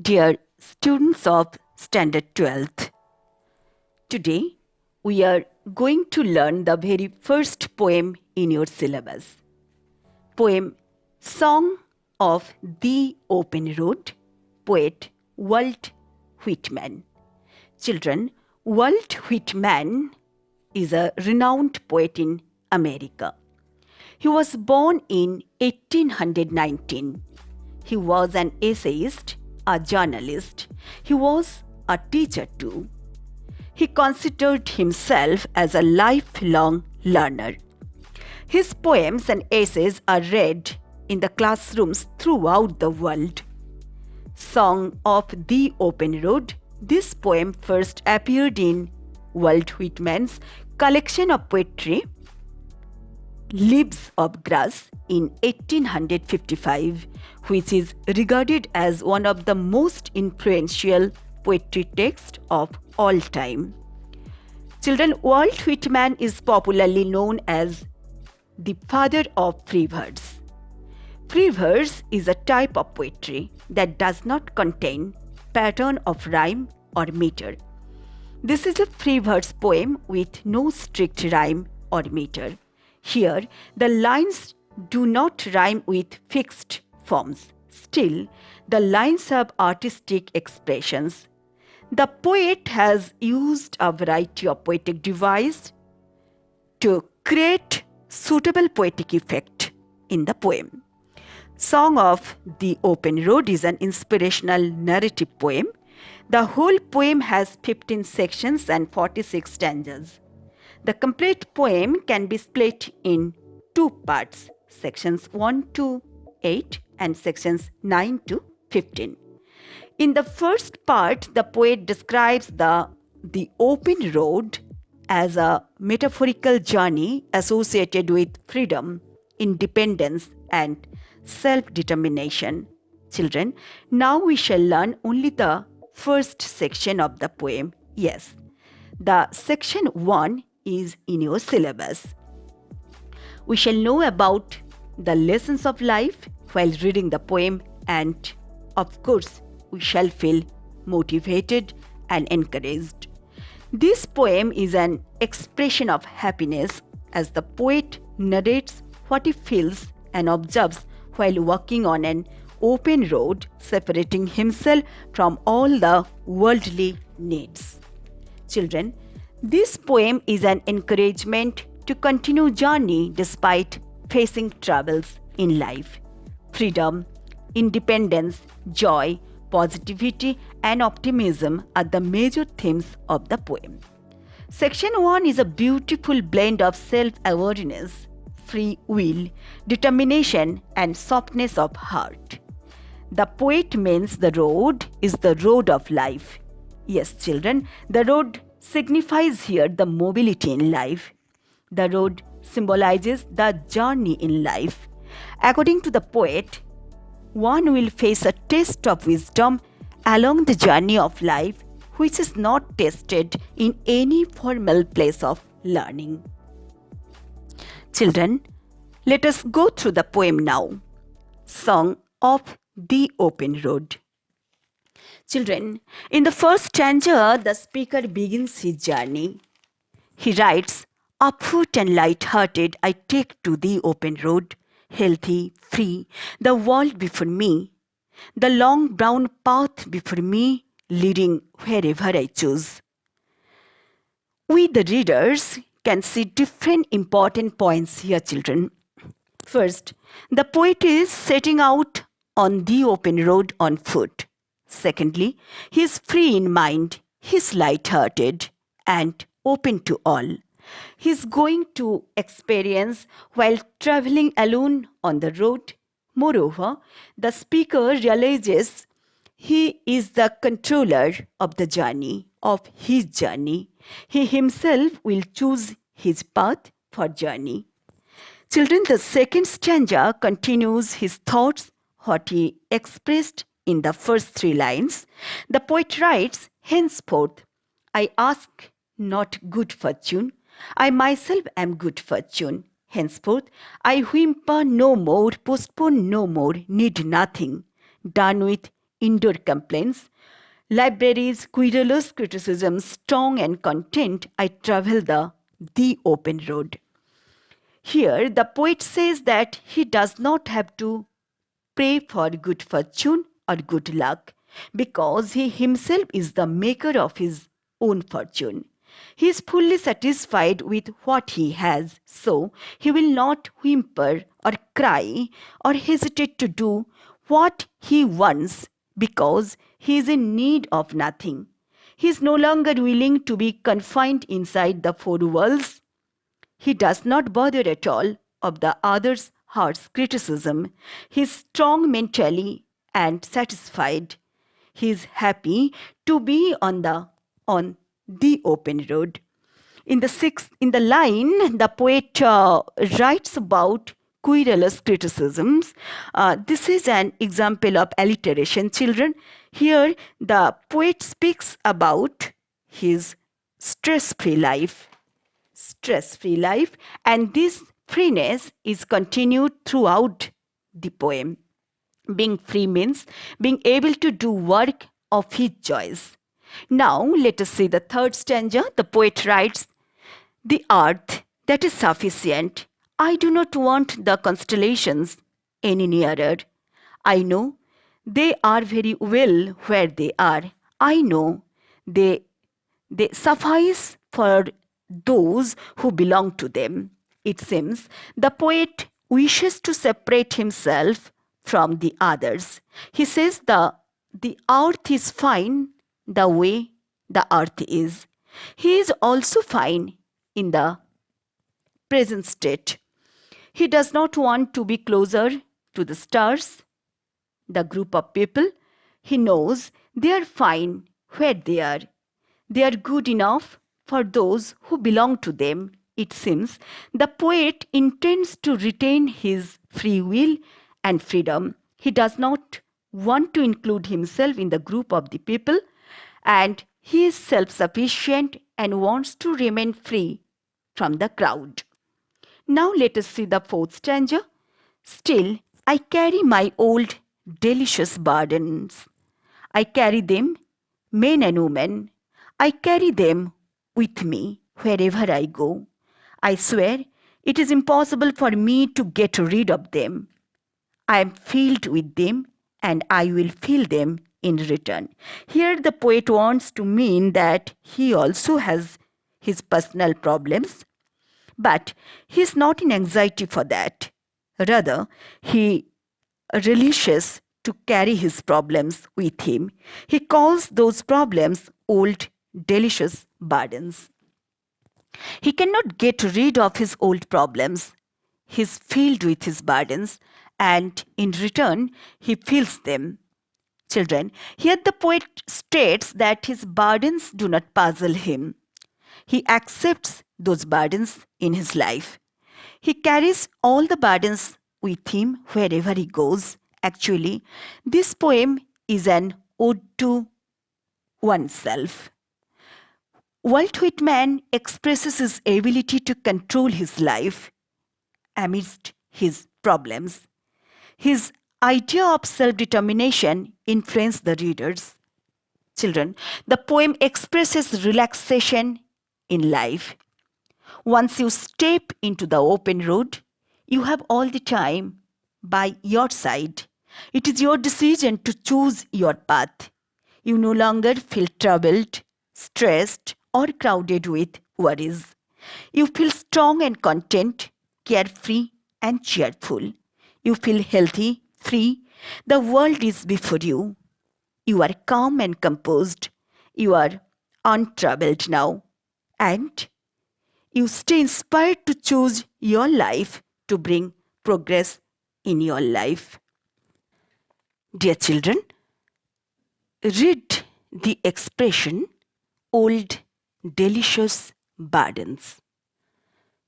Dear students of Standard 12th, today we are going to learn the very first poem in your syllabus. Poem Song of the Open Road, poet Walt Whitman. Children, Walt Whitman is a renowned poet in America. He was born in 1819. He was an essayist, a journalist. He was a teacher too. He considered himself as a lifelong learner. His poems and essays are read in the classrooms throughout the world. Song of the Open Road, this poem first appeared in Walt Whitman's collection of poetry, Leaves of Grass, in 1855, which is regarded as one of the most influential poetry texts of all time. Children, Walt Whitman is popularly known as the father of free verse. Free verse is a type of poetry that does not contain pattern of rhyme or meter. This is a free verse poem with no strict rhyme or meter. Here, the lines do not rhyme with fixed forms. Still, the lines have artistic expressions. The poet has used a variety of poetic devices to create suitable poetic effect in the poem. Song of the Open Road is an inspirational narrative poem. The whole poem has 15 sections and 46 stanzas. The complete poem can be split in two parts, sections 1 to 8 and sections 9 to 15. In the first part, the poet describes the open road as a metaphorical journey associated with freedom, independence, and self-determination. Children, now we shall learn only the first section of the poem. Yes, the section 1 is in your syllabus. We shall know about the lessons of life while reading the poem, and of course, we shall feel motivated and encouraged. This poem is an expression of happiness as the poet narrates what he feels and observes while walking on an open road, separating himself from all the worldly needs. Children, this poem is an encouragement to continue journey despite facing troubles in life. Freedom, independence, joy, positivity, and optimism are the major themes of the poem. Section 1 is a beautiful blend of self-awareness, free will, determination, and softness of heart. The poet means the road is the road of life. Yes, children, the road signifies here the mobility in life. The road symbolizes the journey in life. According to the poet, one will face a test of wisdom along the journey of life, which is not tested in any formal place of learning. Children, let us go through the poem now. Song of the Open Road. Children, in the first stanza, the speaker begins his journey. He writes, "Afoot and light-hearted, I take to the open road, healthy, free, the world before me, the long brown path before me, leading wherever I choose." We, the readers, can see different important points here, children. First, the poet is setting out on the open road on foot. Secondly, he is free in mind, he is light-hearted and open to all. He is going to experience while traveling alone on the road. Moreover, the speaker realizes he is the controller of the journey, of his journey. He himself will choose his path for journey. Children, the second stanza continues his thoughts, what he expressed in the first three lines. The poet writes, "Henceforth, I ask not good fortune. I myself am good fortune. Henceforth, I whimper no more, postpone no more, need nothing. Done with indoor complaints, libraries, querulous criticism, strong and content, I travel the open road. Here, the poet says that he does not have to pray for good fortune or good luck because he himself is the maker of his own fortune. He is fully satisfied with what he has, so he will not whimper or cry or hesitate to do what he wants because he is in need of nothing. He is no longer willing to be confined inside the four walls. He does not bother at all of the other's harsh criticism. He is strong mentally and satisfied. He is happy to be on the open road. In the line, the poet writes about querulous criticisms. This is an example of alliteration, children. Here, the poet speaks about his stress-free life. Stress-free life, and this freeness is continued throughout the poem. Being free means being able to do work of his choice. Now let us see the third stanza. The poet writes, "The earth, that is sufficient. I do not want the constellations any nearer. I know they are very well where they are. I know they they suffice for those who belong to them." It seems the poet wishes to separate himself from the others. He says the earth is fine the way the earth is. He is also fine in the present state. He does not want to be closer to the stars, the group of people. He knows they are fine where they are. They are good enough for those who belong to them. It seems the poet intends to retain his free will and freedom. He does not want to include himself in the group of the people, and he is self sufficient and wants to remain free from the crowd. Now let us see the fourth stanza. "Still, I carry my old delicious burdens. I carry them, men and women. I carry them with me wherever I go. I swear it is impossible for me to get rid of them. I am filled with them and I will fill them in return." Here, the poet wants to mean that he also has his personal problems, but he is not in anxiety for that. Rather, he relishes to carry his problems with him. He calls those problems old, delicious burdens. He cannot get rid of his old problems. He is filled with his burdens, and in return, he fills them. Children, here the poet states that his burdens do not puzzle him. He accepts those burdens in his life. He carries all the burdens with him wherever he goes. Actually, this poem is an ode to oneself. Walt Whitman expresses his ability to control his life amidst his problems. His idea of self-determination influenced the readers. Children, the poem expresses relaxation in life. Once you step into the open road, you have all the time by your side. It is your decision to choose your path. You no longer feel troubled, stressed, or crowded with worries. You feel strong and content, carefree and cheerful. You feel healthy, free. The world is before you. You are calm and composed. You are untroubled now. And you stay inspired to choose your life to bring progress in your life. Dear children, read the expression old delicious burdens.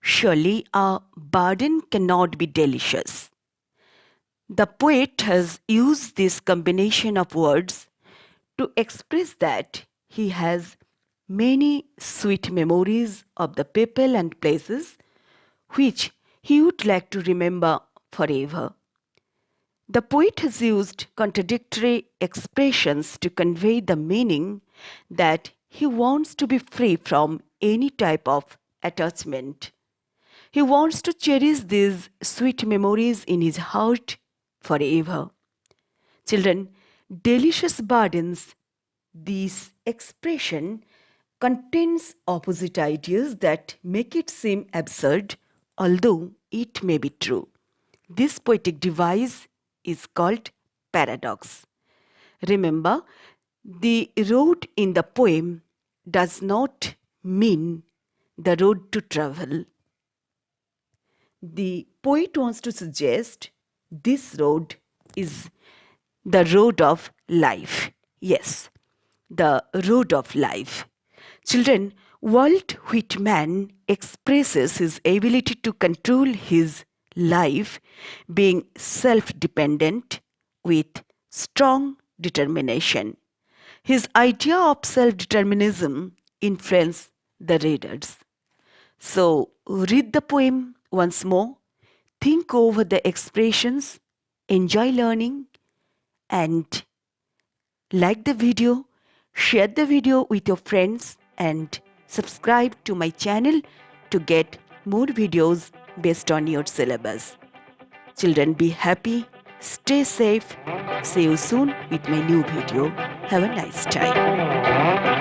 Surely a burden cannot be delicious. The poet has used this combination of words to express that he has many sweet memories of the people and places which he would like to remember forever. The poet has used contradictory expressions to convey the meaning that he wants to be free from any type of attachment. He wants to cherish these sweet memories in his heart forever. Children, delicious burdens. This expression contains opposite ideas that make it seem absurd, although it may be true. This poetic device is called paradox. Remember, the road in the poem does not mean the road to travel. The poet wants to suggest this road is the road of life. Yes, the road of life. Children, Walt Whitman expresses his ability to control his life being self dependent with strong determination. His idea of self determinism influenced the readers. So, read the poem once more, think over the expressions, enjoy learning, and like the video, share the video with your friends, and subscribe to my channel to get more videos based on your syllabus. Children, be happy, stay safe. See you soon with my new video. Have a nice time.